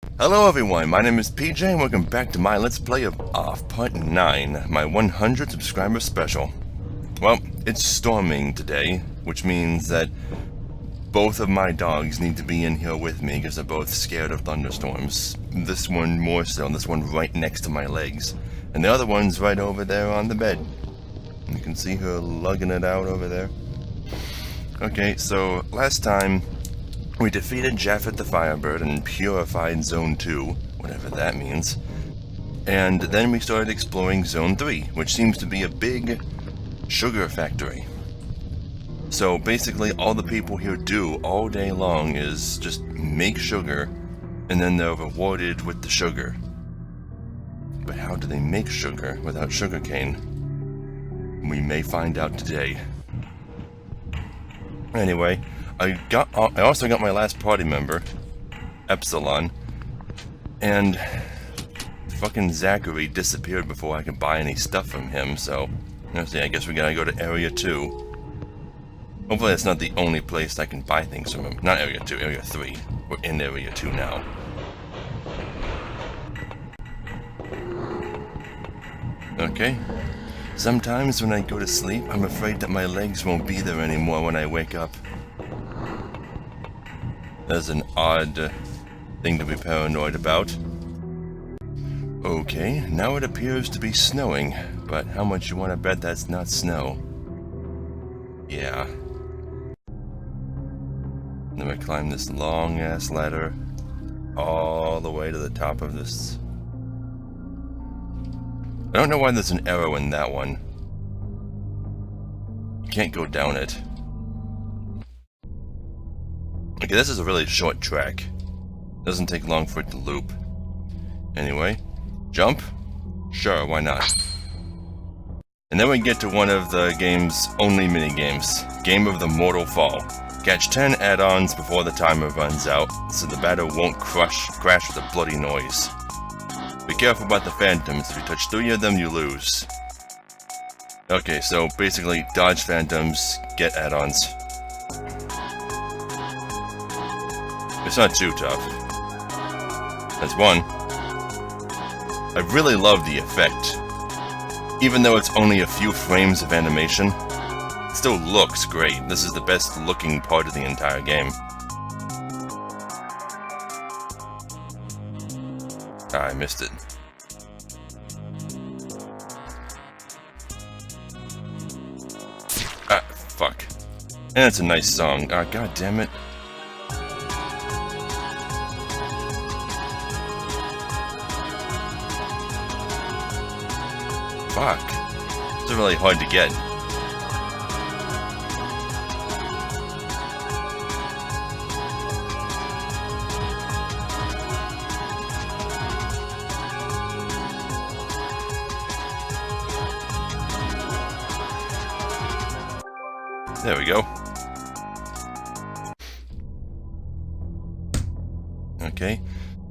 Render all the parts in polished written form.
Hello everyone, my name is PJ and welcome back to my Let's Play of Off Part 9, my 100 subscriber special. Well, it's storming today, which means that both of my dogs need to be in here with me because they're both scared of thunderstorms. This one more so, and this one right next to my legs. And the other one's right over there on the bed. You can see her lugging it out over there. Okay, so last time we defeated Japhet the Firebird and purified Zone 2, whatever that means. And then we started exploring Zone 3, which seems to be a big sugar factory. So basically all the people here do all day long is just make sugar, and then they're rewarded with the sugar. But how do they make sugar without sugarcane? We may find out today. Anyway, I also got my last party member, Epsilon, and fucking Zachary disappeared before I could buy any stuff from him, so let's see, I guess we gotta go to Area 2. Hopefully that's not the only place I can buy things from him. Not Area 2, Area 3. We're in Area 2 now. Okay. Sometimes when I go to sleep, I'm afraid that my legs won't be there anymore when I wake up. That's an odd thing to be paranoid about. Okay, now it appears to be snowing, but how much you want to bet that's not snow? Yeah. Then we climb this long-ass ladder all the way to the top of this. I don't know why there's an arrow in that one. You can't go down it. Okay, this is a really short track. Doesn't take long for it to loop. Anyway, jump? Sure, why not? And then we get to one of the game's only mini-games. Game of the Mortal Fall. Catch 10 add-ons before the timer runs out, so the battle won't crash with a bloody noise. Be careful about the phantoms. If you touch 3 of them, you lose. Okay, so basically, dodge phantoms, get add-ons. It's not too tough. That's one. I really love the effect. Even though it's only a few frames of animation, it still looks great. This is the best looking part of the entire game. Ah, I missed it. Ah, fuck. And it's a nice song. Ah, god damn it. Fuck. It's really hard to get. There we go. Okay.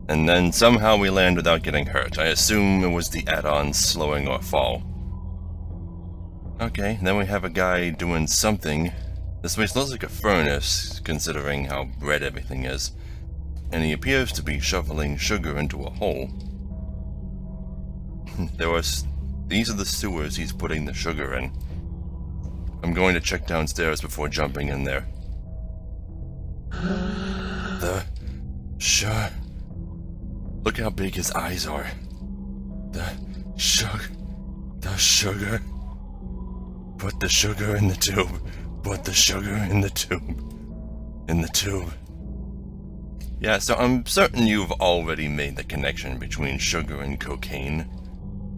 And then somehow we land without getting hurt. I assume it was the add-ons slowing our fall. Okay, then we have a guy doing something. This place looks like a furnace, considering how red everything is. And he appears to be shoveling sugar into a hole. These are the sewers he's putting the sugar in. I'm going to check downstairs before jumping in there. Look how big his eyes are. The sugar. Put the sugar in the tube. Put the sugar in the tube. In the tube. Yeah, so I'm certain you've already made the connection between sugar and cocaine.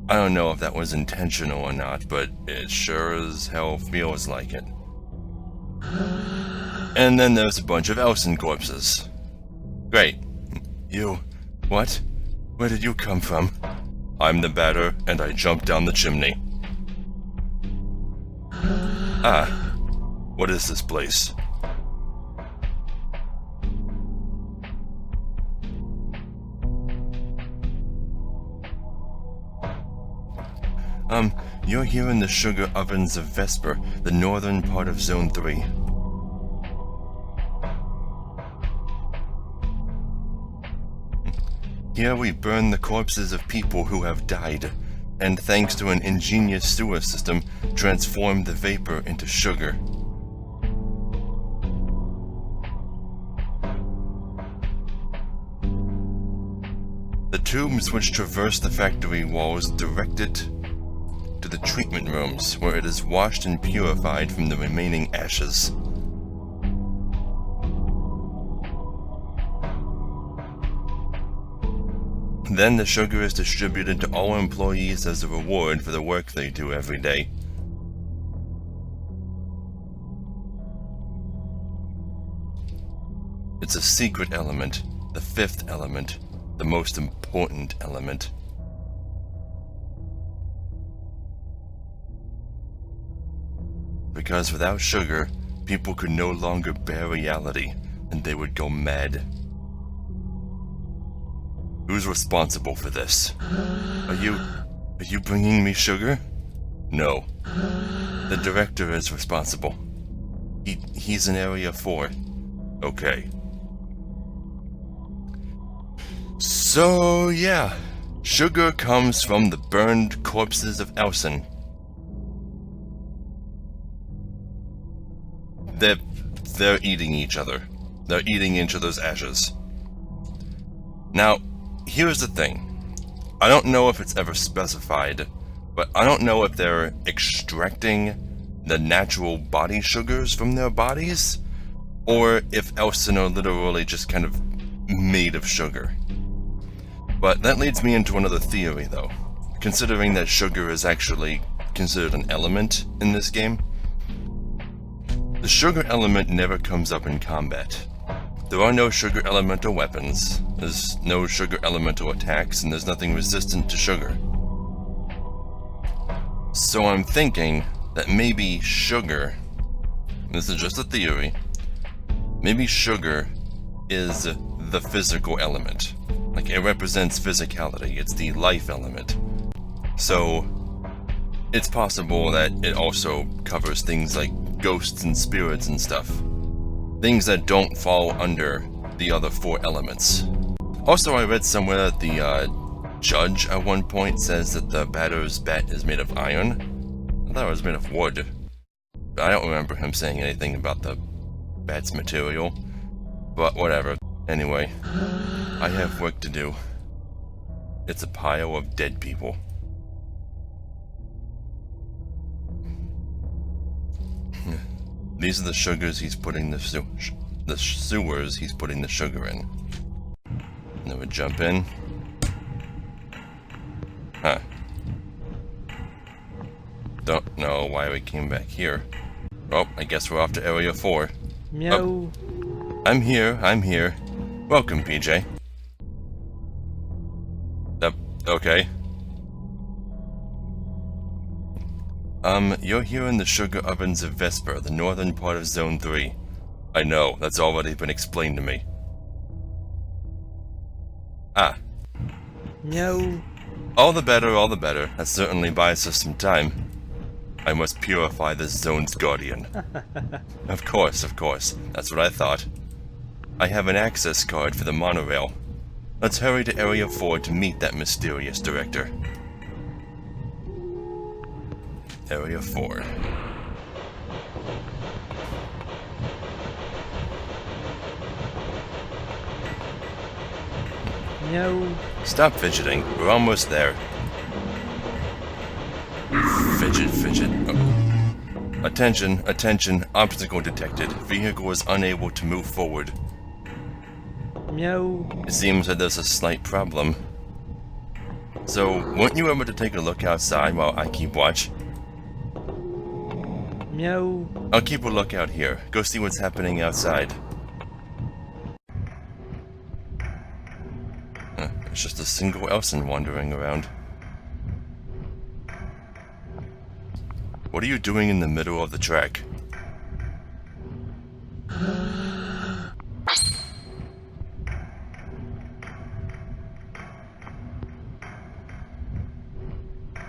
I don't know if that was intentional or not, but it sure as hell feels like it. And then there's a bunch of Elson corpses. Great. You... What? Where did you come from? I'm the batter, and I jumped down the chimney. Ah. What is this place? You're here in the sugar ovens of Vesper, the northern part of Zone 3. Here we burn the corpses of people who have died, and thanks to an ingenious sewer system, transform the vapor into sugar. The tubes which traverse the factory walls direct it to the treatment rooms, where it is washed and purified from the remaining ashes. Then the sugar is distributed to all employees as a reward for the work they do every day. It's a secret element, the fifth element, the most important element. Because without sugar, people could no longer bear reality, and they would go mad. Who's responsible for this? Are you bringing me sugar? No. The director is responsible. He's in Area 4. Okay. So, yeah. Sugar comes from the burned corpses of Elson. They're eating each other. They're eating each other's ashes. Now, here's the thing. I don't know if it's ever specified, but I don't know if they're extracting the natural body sugars from their bodies, or if Elson are literally just kind of made of sugar. But that leads me into another theory, though. Considering that sugar is actually considered an element in this game, the sugar element never comes up in combat. There are no sugar elemental weapons, there's no sugar elemental attacks, and there's nothing resistant to sugar. So I'm thinking that maybe sugar, this is just a theory, maybe sugar is the physical element. Like, it represents physicality, it's the life element. So, it's possible that it also covers things like ghosts and spirits and stuff. Things that don't fall under the other four elements. Also, I read somewhere that the judge at one point says that the batter's bat is made of iron. I thought it was made of wood. But I don't remember him saying anything about the bat's material. But whatever. Anyway, I have work to do. It's a pile of dead people. These are the sugars he's putting the sewers he's putting the sugar in. And then we jump in. Huh. Don't know why we came back here. Oh, I guess we're off to Area 4. Meow. Oh, I'm here. Welcome, PJ. Okay. You're here in the sugar ovens of Vesper, the northern part of Zone 3. I know, that's already been explained to me. Ah. No. All the better. That certainly buys us some time. I must purify this zone's guardian. Of course. That's what I thought. I have an access card for the monorail. Let's hurry to Area 4 to meet that mysterious director. Area 4. No. Stop fidgeting. We're almost there. Fidget. Oh. Attention. Obstacle detected. Vehicle is unable to move forward. Meow. It seems that there's a slight problem. So, weren't you able to take a look outside while I keep watch? Meow. I'll keep a lookout here. Go see what's happening outside. It's just a single Elson wandering around. What are you doing in the middle of the track?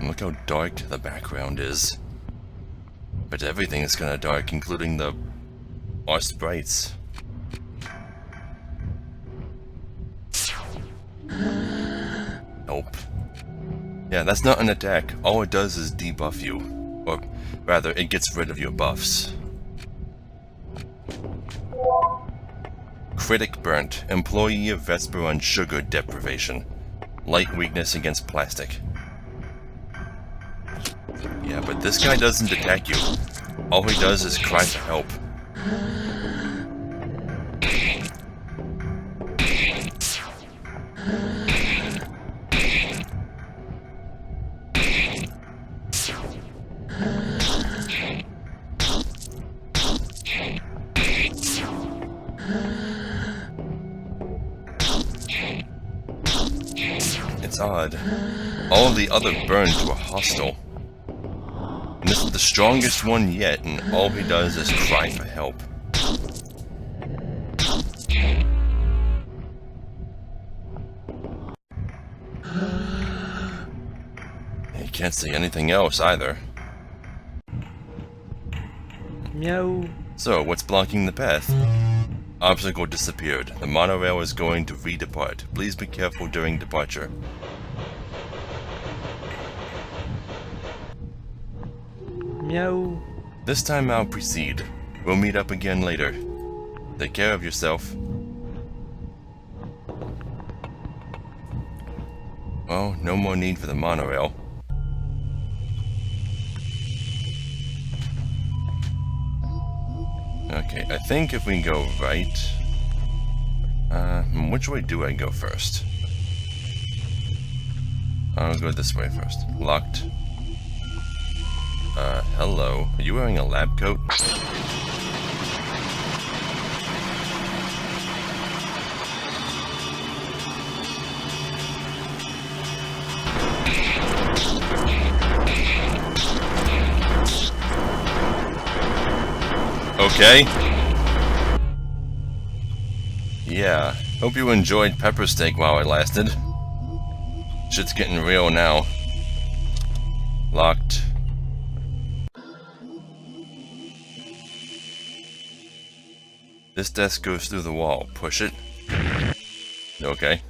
Look how dark the background is. But everything is kinda dark, including our sprites. help. Yeah, that's not an attack. All it does is debuff you. Or rather, it gets rid of your buffs. Critic burnt. Employee of Vesper on sugar deprivation. Light weakness against plastic. Yeah, but this guy doesn't attack you. All he does is cry for help. It's odd. All of the other burns were hostile. And this is the strongest one yet, and all he does is cry for help. He can't say anything else either. No. So, what's blocking the path? Obstacle disappeared. The monorail is going to redepart. Please be careful during departure. No. This time I'll proceed. We'll meet up again later. Take care of yourself. Well, no more need for the monorail. Okay, I think if we go right... which way do I go first? I'll go this way first. Locked. Hello. Are you wearing a lab coat? Okay. Yeah. Hope you enjoyed pepper steak while it lasted. Shit's getting real now. Locked. This desk goes through the wall. Push it. Okay.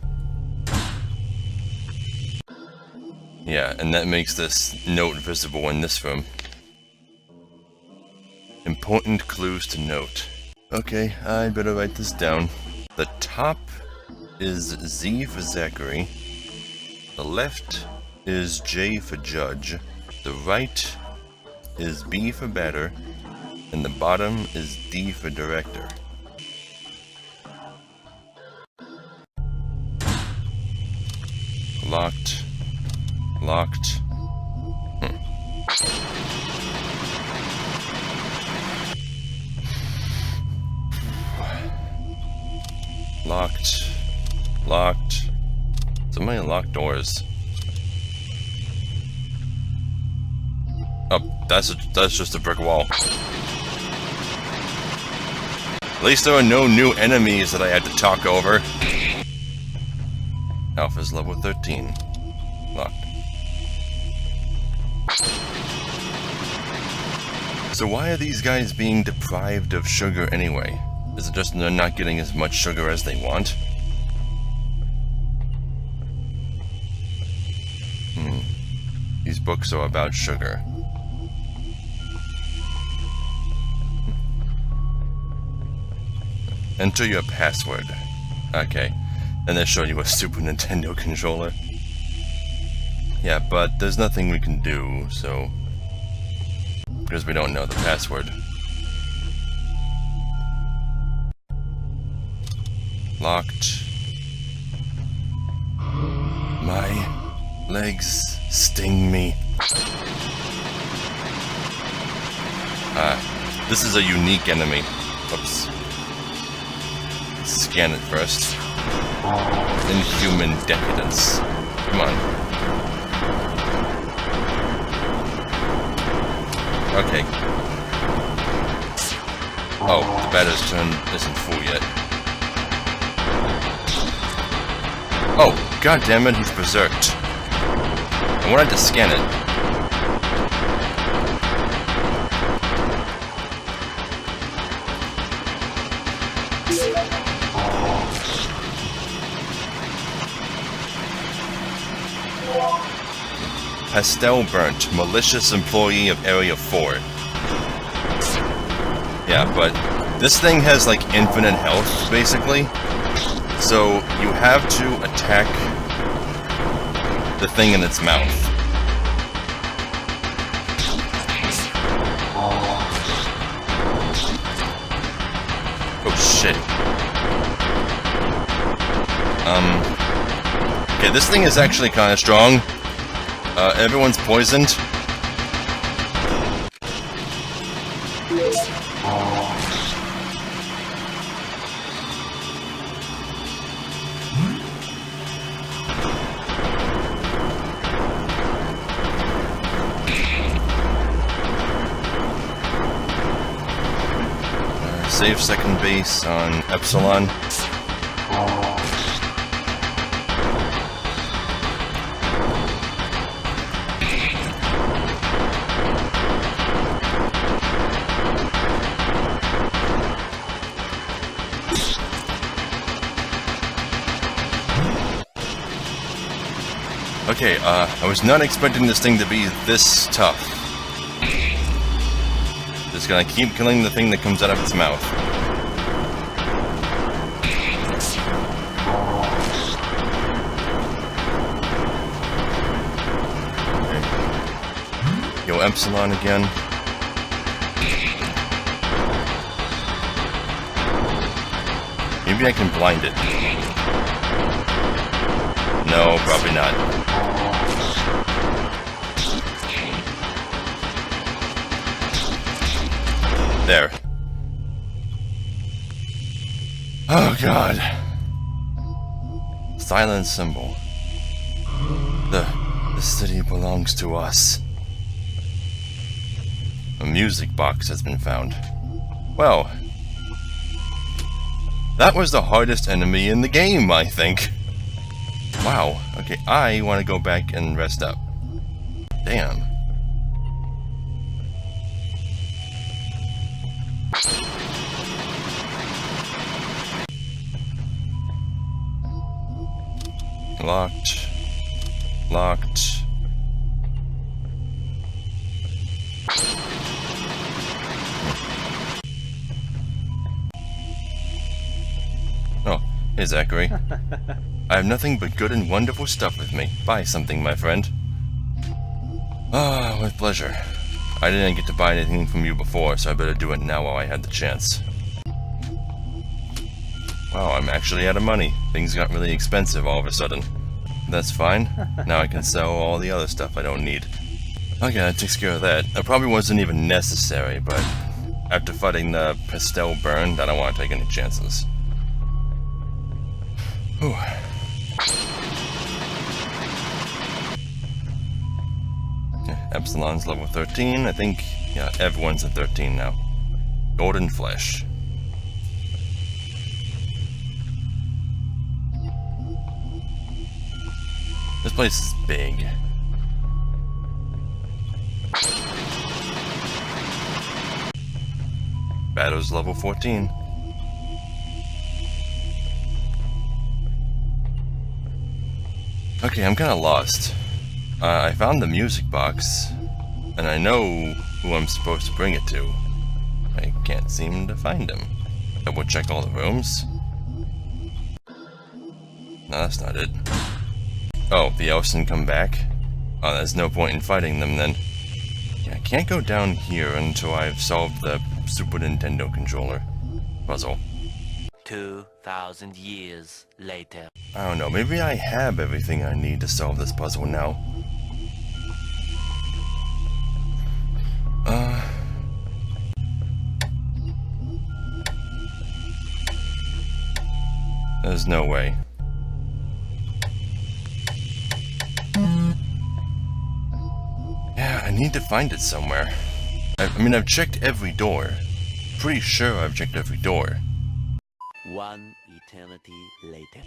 Yeah, and that makes this note visible in this room. Important clues to note. Okay, I better write this down. The top is Z for Zachary. The left is J for Judge. The right is B for Batter. And the bottom is D for Director. Locked. Locked. Locked. Locked. So many locked doors. Oh, that's just a brick wall. At least there are no new enemies that I had to talk over. Alpha's level 13. Locked. So why are these guys being deprived of sugar anyway? Is it just they're not getting as much sugar as they want? These books are about sugar. Enter your password. Okay. Then they show you a Super Nintendo controller. Yeah, but there's nothing we can do, so... because we don't know the password. Locked. My legs sting me. This is a unique enemy. Oops. Scan it first. Inhuman decadence. Come on. Okay. Oh, the batter's turn isn't full yet. Oh, god damn it, he's berserked. I wanted to scan it. Pastel Burnt, malicious employee of Area 4. Yeah, but this thing has like infinite health, basically. So you have to attack the thing in its mouth. Oh shit. Okay, this thing is actually kind of strong. Everyone's poisoned. Save second base on Epsilon. Okay, I was not expecting this thing to be this tough. Just gonna keep killing the thing that comes out of its mouth. Okay. Yo, Epsilon again. Maybe I can blind it. No, probably not. There. Oh god. Silent symbol. The city belongs to us. A music box has been found. Well, that was the hardest enemy in the game, I think. Wow. Okay, I want to go back and rest up. Damn. Locked. Locked. Oh, hey Zachary. I have nothing but good and wonderful stuff with me. Buy something, my friend. Ah, with pleasure. I didn't get to buy anything from you before, so I better do it now while I had the chance. Wow, I'm actually out of money. Things got really expensive all of a sudden. That's fine. Now I can sell all the other stuff I don't need. Okay, that takes care of that. It probably wasn't even necessary, but after fighting the Pastel Burn, I don't want to take any chances. Whew. Epsilon's level 13, I think. Yeah, everyone's at 13 now. Golden Flesh. This place is big. Battle's level 14. Okay, I'm kinda lost. I found the music box, and I know who I'm supposed to bring it to. I can't seem to find him. Double check all the rooms. No, that's not it. Oh, the elves didn't come back? Oh, there's no point in fighting them then. Yeah, I can't go down here until I've solved the Super Nintendo controller puzzle. 2,000 years later. I don't know, maybe I have everything I need to solve this puzzle now. There's no way. Yeah, I need to find it somewhere. I mean, I've checked every door. Pretty sure I've checked every door. One eternity later.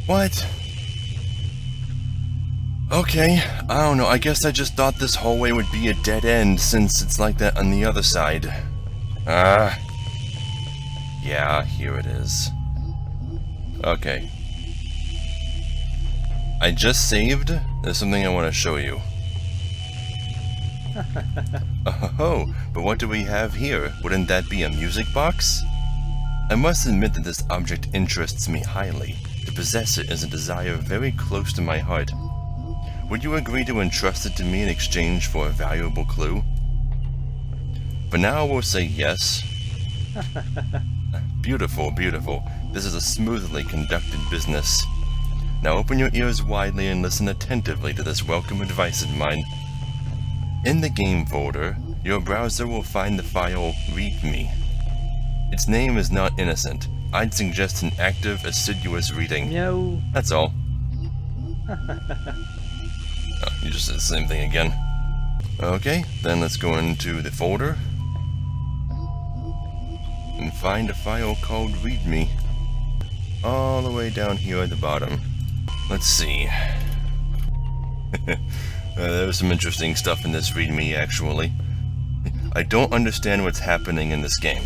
What? Okay, I don't know, I guess I just thought this hallway would be a dead end since it's like that on the other side. Yeah, here it is. Okay. I just saved. There's something I want to show you. Oh, but what do we have here? Wouldn't that be a music box? I must admit that this object interests me highly. To possess it is a desire very close to my heart. Would you agree to entrust it to me in exchange for a valuable clue? For now, I will say yes. Beautiful, beautiful. This is a smoothly conducted business. Now open your ears widely and listen attentively to this welcome advice of mine. In the game folder, your browser will find the file README. Its name is not innocent. I'd suggest an active, assiduous reading. Meow. That's all. Oh, you just did the same thing again. Okay, then let's go into the folder and find a file called README. All the way down here at the bottom. Let's see. There's some interesting stuff in this README, actually. I don't understand what's happening in this game.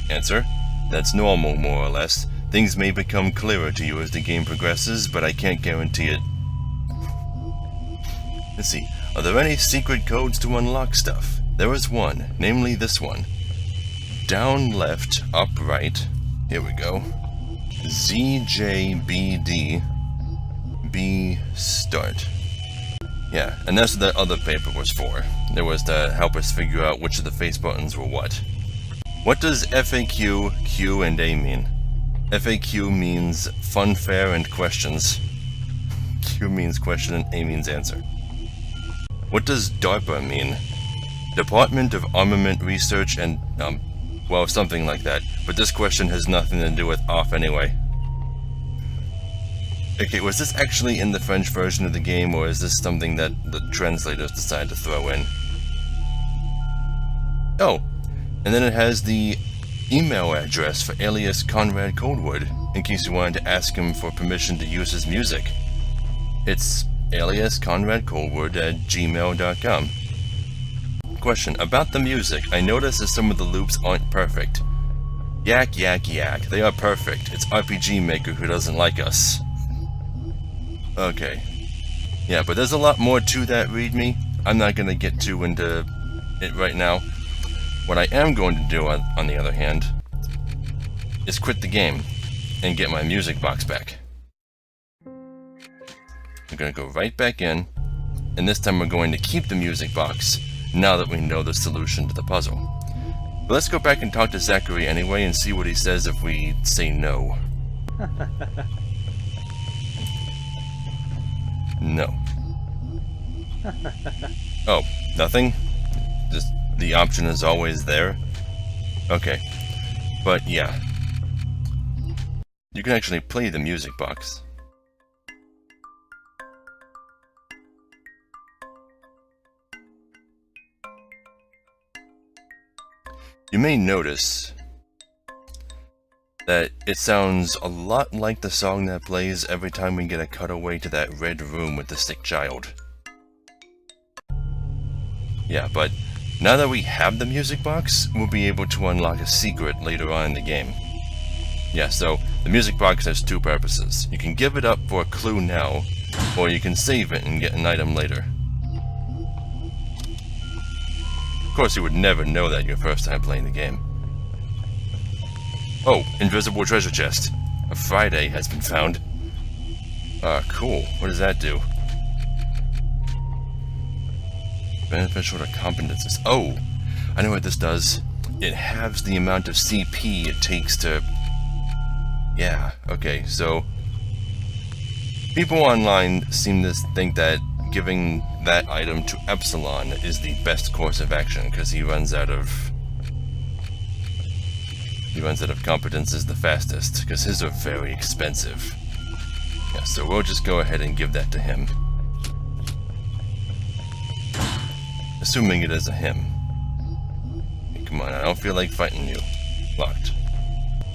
Answer: that's normal, more or less. Things may become clearer to you as the game progresses, but I can't guarantee it. Let's see. Are there any secret codes to unlock stuff? There is one, namely this one. Down left, up right. Here we go. ZJBD B start. Yeah, and that's what that other paper was for. It was to help us figure out which of the face buttons were what. What does FAQ, Q, and A mean? FAQ means fun, fair, and questions. Q means question, and A means answer. What does DARPA mean? Department of Armament Research and, well, something like that. But this question has nothing to do with off anyway. Okay, was this actually in the French version of the game, or is this something that the translators decided to throw in? Oh, and then it has the email address for alias Conrad Coldwood, in case you wanted to ask him for permission to use his music. It's aliasconradcoldwood@gmail.com. Question: about the music, I noticed that some of the loops aren't perfect. Yak, yak, yak. They are perfect. It's RPG Maker who doesn't like us. Okay. Yeah, but there's a lot more to that README. I'm not going to get too into it right now. What I am going to do, on the other hand, is quit the game and get my music box back. We're going to go right back in, and this time we're going to keep the music box now that we know the solution to the puzzle. But let's go back and talk to Zachary anyway and see what he says if we say no. No. Oh, nothing? Just the option is always there? Okay. But yeah. You can actually play the music box. You may notice that it sounds a lot like the song that plays every time we get a cutaway to that red room with the sick child. Yeah, but now that we have the music box, we'll be able to unlock a secret later on in the game. Yeah, so the music box has two purposes. You can give it up for a clue now, or you can save it and get an item later. Of course, you would never know that your first time playing the game. Oh, invisible treasure chest. A Friday has been found. Cool. What does that do? Beneficial to competences. Oh, I know what this does. It halves the amount of CP it takes to... Yeah, okay, so... people online seem to think that giving that item to Epsilon is the best course of action, because he runs out of competences the fastest, because his are very expensive. Yeah, so we'll just go ahead and give that to him. Assuming it is a him. Hey, come on, I don't feel like fighting you. Locked.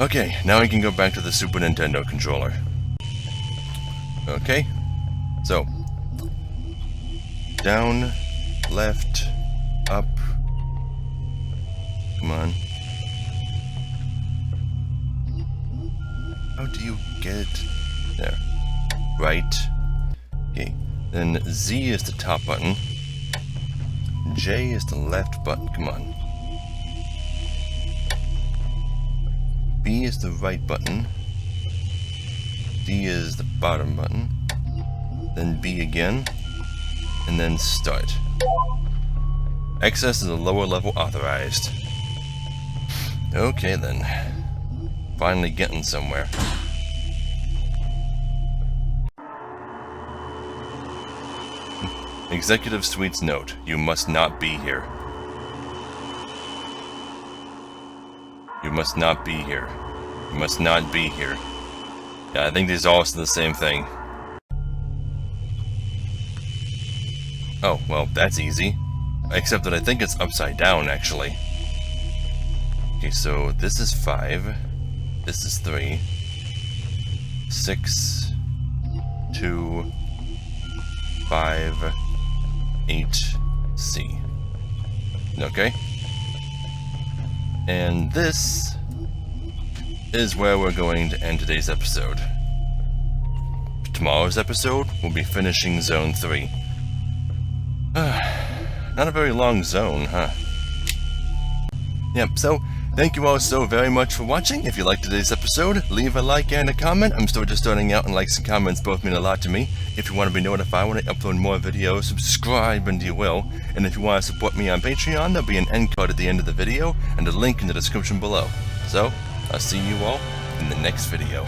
Okay, now we can go back to the Super Nintendo controller. Okay, so down, left, up. Come on. How do you get it? There. Right, Okay, then Z is the top button. J is the left button, come on. B is the right button. D is the bottom button. Then B again. And then start. Access to the lower level authorized. Okay then. Finally getting somewhere. Executive Suite's note. You must not be here. You must not be here. You must not be here. Yeah, I think these all say the same thing. Oh, well, that's easy. Except that I think it's upside down, actually. Okay, so this is 5. This is 3. 6. 2. 5. 8. C. Okay? And this is where we're going to end today's episode. Tomorrow's episode, we'll be finishing Zone 3. Not a very long zone, huh? Yep, so thank you all so very much for watching. If you liked today's episode, leave a like and a comment. I'm still just starting out, and likes and comments both mean a lot to me. If you want to be notified when I upload more videos, subscribe and you will. And if you want to support me on Patreon, there'll be an end card at the end of the video and a link in the description below. So, I'll see you all in the next video.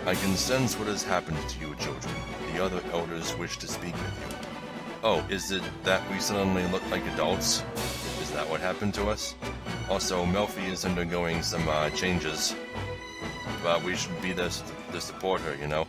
I can sense what has happened to you children. The other elders wish to speak with you. Oh, is it that we suddenly look like adults? Is that what happened to us? Also, Melfi is undergoing some changes. But we should be there to support her, you know?